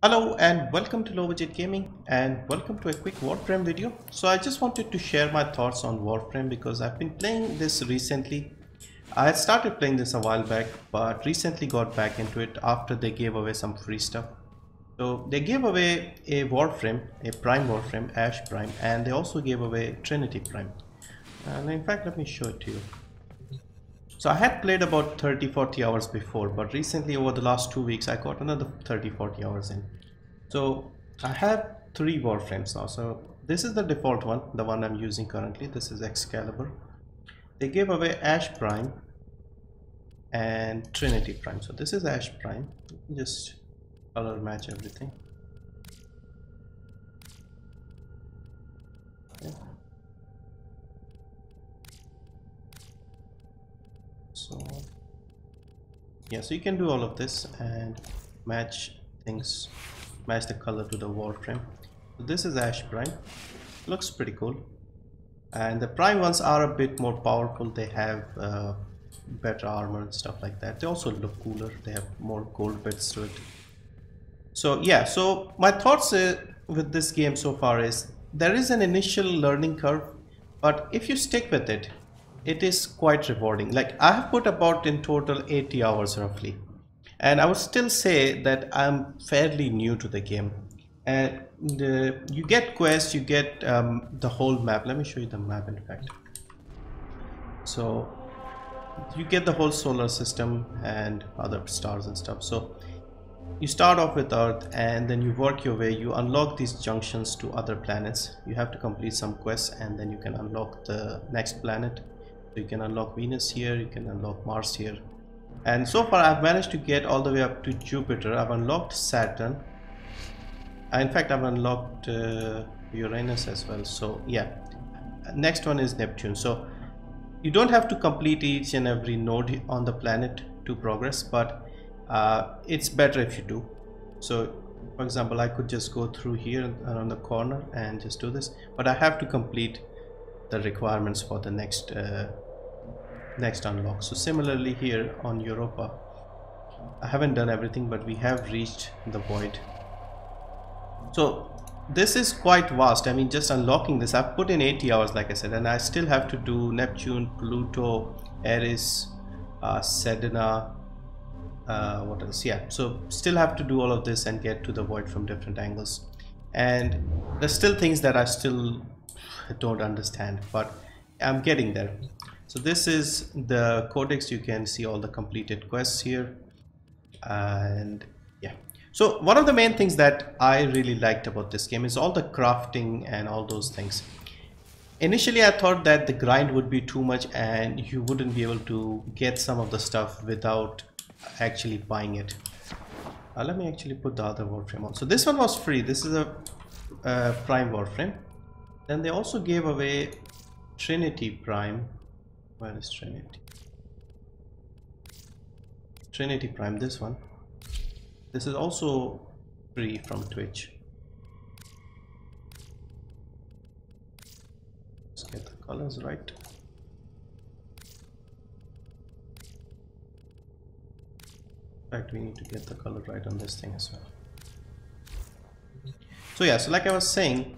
Hello and welcome to Low Budget Gaming and welcome to a quick Warframe video. So I just wanted to share my thoughts on Warframe because I've been playing this recently. I had started playing this a while back but recently got back into it after they gave away some free stuff. So they gave away a Warframe, a Prime Warframe, Ash Prime, and they also gave away Trinity Prime. And in fact, let me show it to you. So I had played about 30-40 hours before, but recently over the last 2 weeks I got another 30-40 hours in. So I have 3 Warframes now. So this is the default one, the one I'm using currently. This is Excalibur. They gave away Ash Prime and Trinity Prime. So this is Ash Prime. Just color match everything. Okay. So yeah, so you can do all of this and match things, match the color to the Warframe. So this is Ash Prime, looks pretty cool, and the Prime ones are a bit more powerful. They have better armor and stuff like that. They also look cooler, they have more gold bits to it. So yeah, so my thoughts with this game so far is there is an initial learning curve, but if you stick with it, it is quite rewarding. Like I have put about in total 80 hours roughly, and I would still say that I'm fairly new to the game. And you get quests, you get the whole map. Let me show you the map in fact. So you get the whole solar system and other stars and stuff. So you start off with Earth and then you work your way, you unlock these junctions to other planets. You have to complete some quests and then you can unlock the next planet. So you can unlock Venus here, you can unlock Mars here. And so far I've managed to get all the way up to Jupiter. I've unlocked Saturn. In fact, I've unlocked Uranus as well. So yeah, next one is Neptune. So you don't have to complete each and every node on the planet to progress, but it's better if you do. So for example, I could just go through here around the corner and just do this, but I have to complete the requirements for the next unlock. So similarly here on Europa, I haven't done everything, but we have reached the void. So this is quite vast. I mean, just unlocking this, I've put in 80 hours like I said, and I still have to do Neptune, Pluto, Eris, Sedna, what else? Yeah, so still have to do all of this and get to the void from different angles, and there's still things that I still don't understand, but I'm getting there. So this is the codex. You can see all the completed quests here, and yeah, so one of the main things that I really liked about this game is all the crafting and all those things. Initially I thought that the grind would be too much and you wouldn't be able to get some of the stuff without actually buying it. Let me actually put the other Warframe on. So this one was free. This is a Prime Warframe. Then they also gave away Trinity Prime. Where is Trinity? Trinity Prime, this one. This is also free from Twitch. Let's get the colors right. In fact, we need to get the color right on this thing as well. So yeah, so like I was saying,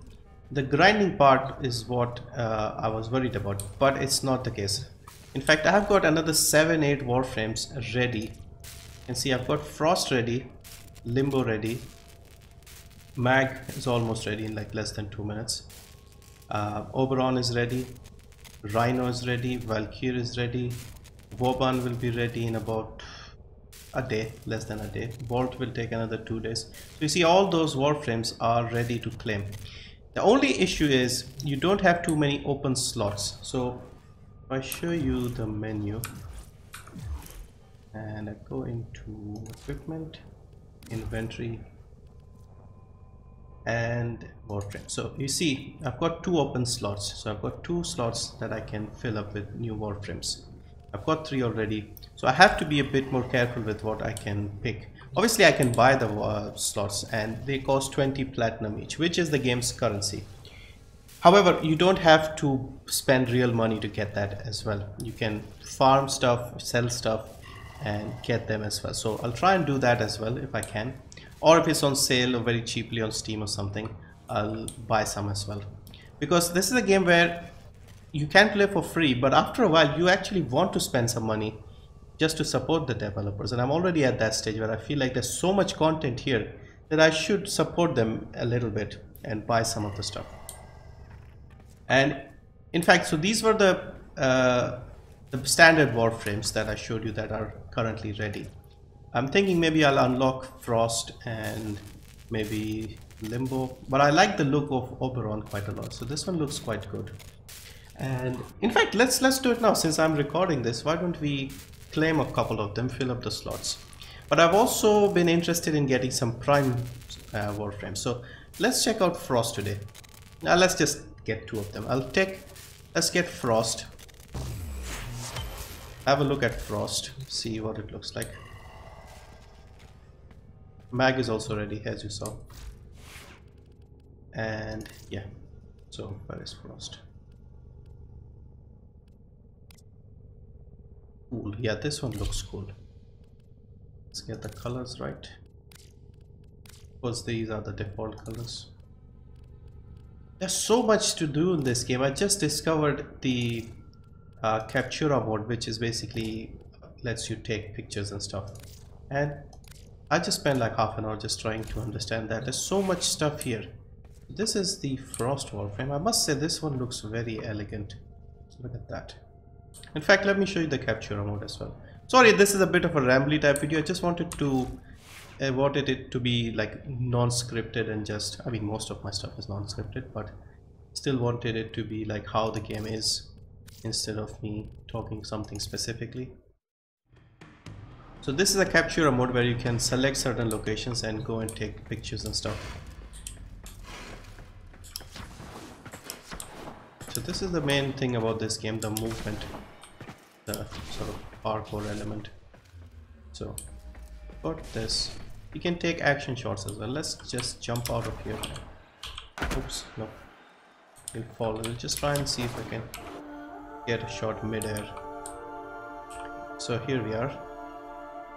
the grinding part is what I was worried about, but it's not the case. In fact, I have got another 7-8 Warframes ready. You can see I've got Frost ready, Limbo ready, Mag is almost ready in like less than 2 minutes, Oberon is ready, Rhino is ready, Valkyr is ready, Woban will be ready in about a day, less than a day. Bolt will take another 2 days. So you see all those Warframes are ready to claim. The only issue is you don't have too many open slots. So if I show you the menu and I go into equipment, inventory and Warframe. So you see I've got 2 open slots. So I've got 2 slots that I can fill up with new Warframes. I've got 3 already. So I have to be a bit more careful with what I can pick. Obviously I can buy the slots and they cost 20 platinum each, which is the game's currency. However, you don't have to spend real money to get that as well. You can farm stuff, sell stuff and get them as well. So I'll try and do that as well if I can. or if it's on sale or very cheaply on Steam or something, I'll buy some as well. Because this is a game where you can play for free, but after a while you actually want to spend some money just to support the developers. And I'm already at that stage where I feel like there's so much content here that I should support them a little bit and buy some of the stuff. And in fact, so these were the standard Warframes that I showed you that are currently ready. I'm thinking maybe I'll unlock Frost and maybe Limbo, but I like the look of Oberon quite a lot, so this one looks quite good. And in fact, let's do it now. Since I'm recording this, why don't we claim a couple of them, fill up the slots. But I've also been interested in getting some Prime Warframes, so let's check out Frost today. Now let's just get 2 of them. Let's get Frost, have a look at Frost, see what it looks like. Mag is also ready, as you saw. And yeah, so where is Frost? Cool, yeah, this one looks cool. Let's get the colors right, because these are the default colors. There's so much to do in this game. I just discovered the Captura mode, which is basically lets you take pictures and stuff, and I just spent like half an hour just trying to understand that. There's so much stuff here. This is the Frost Warframe. I must say this one looks very elegant. So look at that. In fact, let me show you the Captura mode as well. Sorry, this is a bit of a rambly type video. I just wanted it to be like non-scripted and just, I mean, most of my stuff is non-scripted, but still wanted it to be like how the game is instead of me talking something specifically. So this is a Captura mode where you can select certain locations and go and take pictures and stuff. So this is the main thing about this game, the movement, the sort of parkour element. So got this. You can take action shots as well. Let's just jump out of here. Oops, no. We'll fall. We'll just try and see if I can get a shot mid-air. So here we are.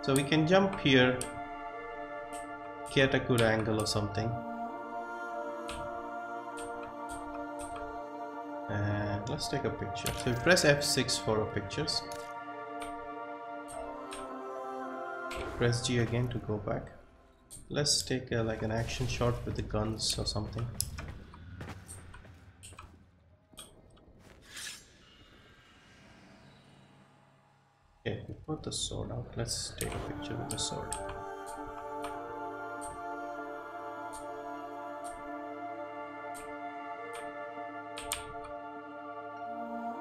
So we can jump here, get a good angle or something. And let's take a picture. So we press F6 for our pictures. Press G again to go back. Let's take like an action shot with the guns or something. Okay, we put the sword out. Let's take a picture with the sword.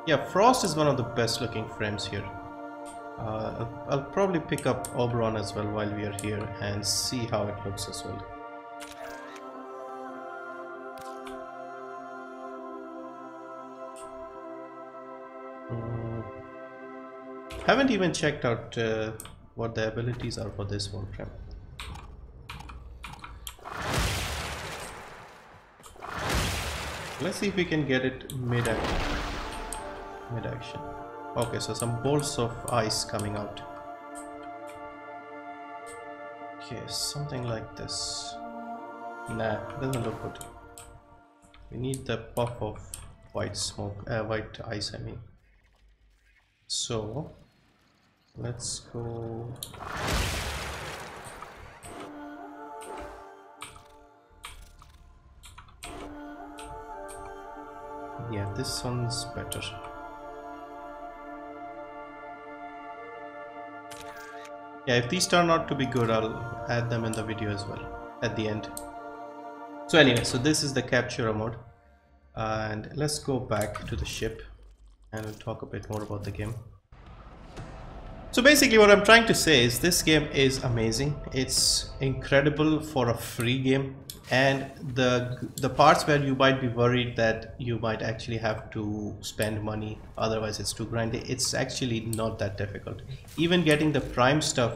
Yeah, Frost is one of the best looking frames here. I'll probably pick up Oberon as well while we are here and see how it looks as well. Haven't even checked out what the abilities are for this Warframe. Let's see if we can get it mid-action. Okay, so some bolts of ice coming out. Okay, something like this. Nah, doesn't look good. We need the puff of white smoke, white ice, I mean. So let's go. Yeah, this one's better. Yeah, if these turn out to be good, I'll add them in the video as well at the end. So anyway, so this is the Captura mode, and let's go back to the ship and we'll talk a bit more about the game. So basically what I'm trying to say is this game is amazing. It's incredible for a free game, and the parts where you might be worried that you might actually have to spend money, otherwise it's too grindy, it's actually not that difficult. Even getting the Prime stuff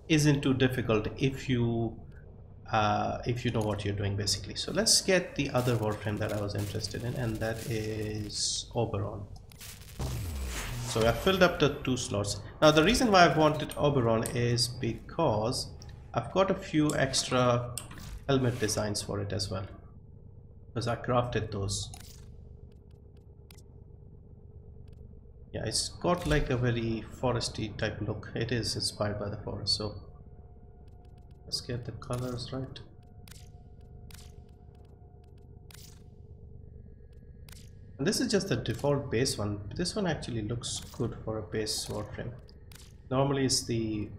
isn't too difficult if you know what you're doing, basically. So let's get the other Warframe that I was interested in, and that is Oberon. So I filled up the 2 slots. Now the reason why I wanted Oberon is because I've got a few extra helmet designs for it as well, because I crafted those. Yeah, it's got like a very foresty type look. It is inspired by the forest, so let's get the colors right. And this is just the default base one. This one actually looks good for a base Warframe. Normally it's the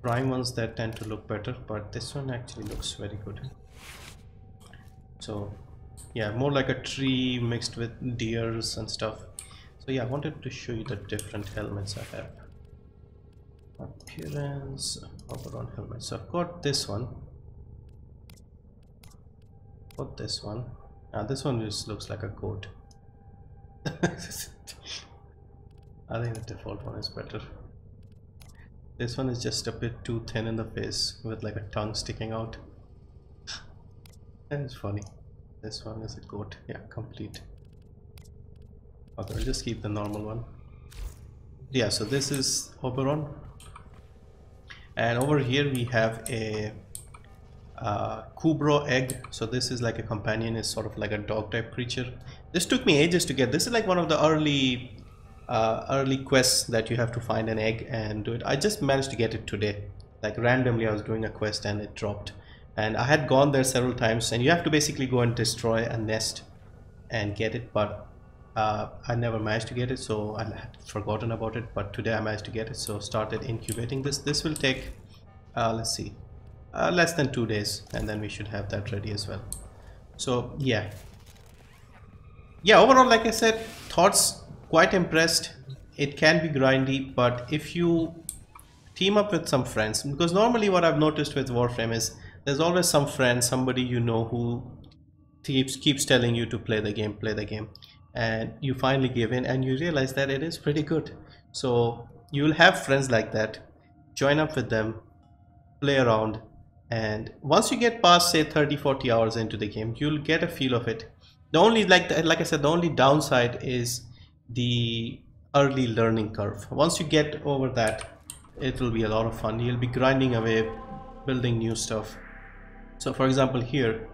prime ones that tend to look better, but this one actually looks very good. So yeah, more like a tree mixed with deers and stuff. So yeah, I wanted to show you the different helmets I have. Appearance, overall helmet. So I've got this one. Got this one. Now this one just looks like a goat. I think the default one is better. This one is just a bit too thin in the face with like a tongue sticking out. That is funny. This one is a goat. Yeah, complete. Okay, I'll just keep the normal one. Yeah, so this is Oberon. And over here we have a Kubrow Egg. So this is like a companion, is sort of like a dog type creature. This took me ages to get. This is like one of the early quests that you have to find an egg and do it. I just managed to get it today. Like randomly I was doing a quest and it dropped. And I had gone there several times, and you have to basically go and destroy a nest and get it, but I never managed to get it, so I had forgotten about it. But today I managed to get it, so started incubating this. This will take let's see, less than 2 days, and then we should have that ready as well. So yeah, overall, like I said, thoughts quite impressed. It can be grindy, but if you team up with some friends, because normally what I've noticed with Warframe is there's always some friend, somebody you know, who keeps telling you to play the game, and you finally give in and you realize that it is pretty good. So you'll have friends like that, join up with them, play around, and once you get past say 30-40 hours into the game, you'll get a feel of it. The only, like I said, the only downside is the early learning curve. Once you get over that, it will be a lot of fun. You'll be grinding away, building new stuff. So for example, here,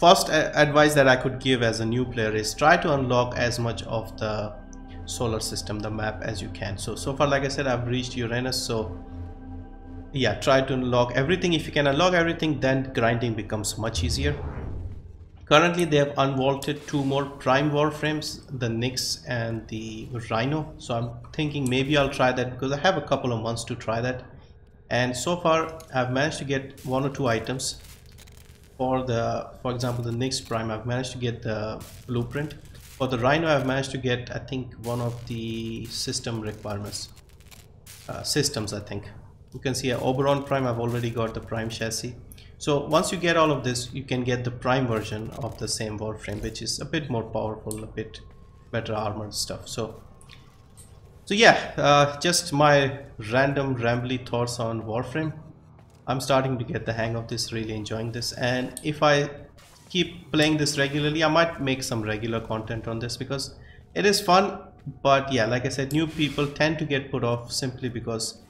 first advice that I could give as a new player is try to unlock as much of the solar system, the map, as you can. So far, like I said, I've reached Uranus, so yeah, try to unlock everything. If you can unlock everything, then grinding becomes much easier. Currently they have unvaulted 2 more prime Warframes, the Nyx and the Rhino. So I'm thinking maybe I'll try that, because I have a couple of months to try that. And so far I've managed to get 1 or 2 items. For example, the Nyx Prime, I've managed to get the blueprint. For the Rhino, I've managed to get, I think, one of the system requirements. Systems, I think. You can see Oberon Prime, I've already got the Prime chassis. So once you get all of this, you can get the Prime version of the same Warframe, which is a bit more powerful, a bit better armored stuff. So yeah, just my random rambly thoughts on Warframe. I'm starting to get the hang of this, really enjoying this, and if I keep playing this regularly, I might make some regular content on this, because it is fun. But yeah, like I said, new people tend to get put off simply because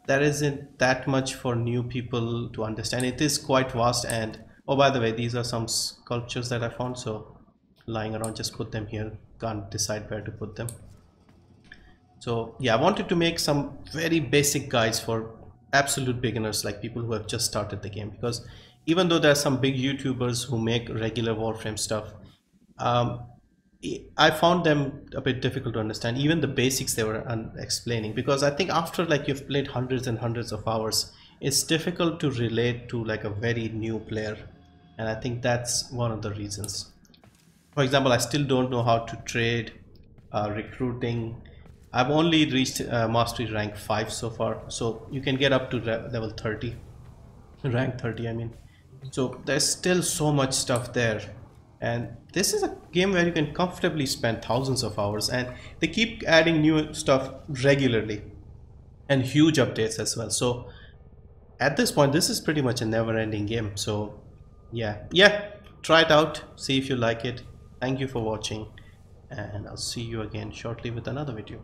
there isn't that much for new people to understand. It is quite vast. And oh, by the way, these are some sculptures that I found, so lying around, just put them here, can't decide where to put them. So yeah, I wanted to make some very basic guides for absolute beginners, like people who have just started the game, because even though there are some big YouTubers who make regular Warframe stuff, I found them a bit difficult to understand, even the basics they were explaining, because I think after like you've played hundreds and hundreds of hours, it's difficult to relate to like a very new player, and I think that's one of the reasons. For example, I still don't know how to trade, recruiting. I've only reached mastery rank 5 so far, so you can get up to level 30, rank 30 I mean. So there's still so much stuff there, and this is a game where you can comfortably spend thousands of hours, and they keep adding new stuff regularly and huge updates as well. So at this point, this is pretty much a never-ending game. So yeah, try it out, see if you like it. Thank you for watching, and I'll see you again shortly with another video.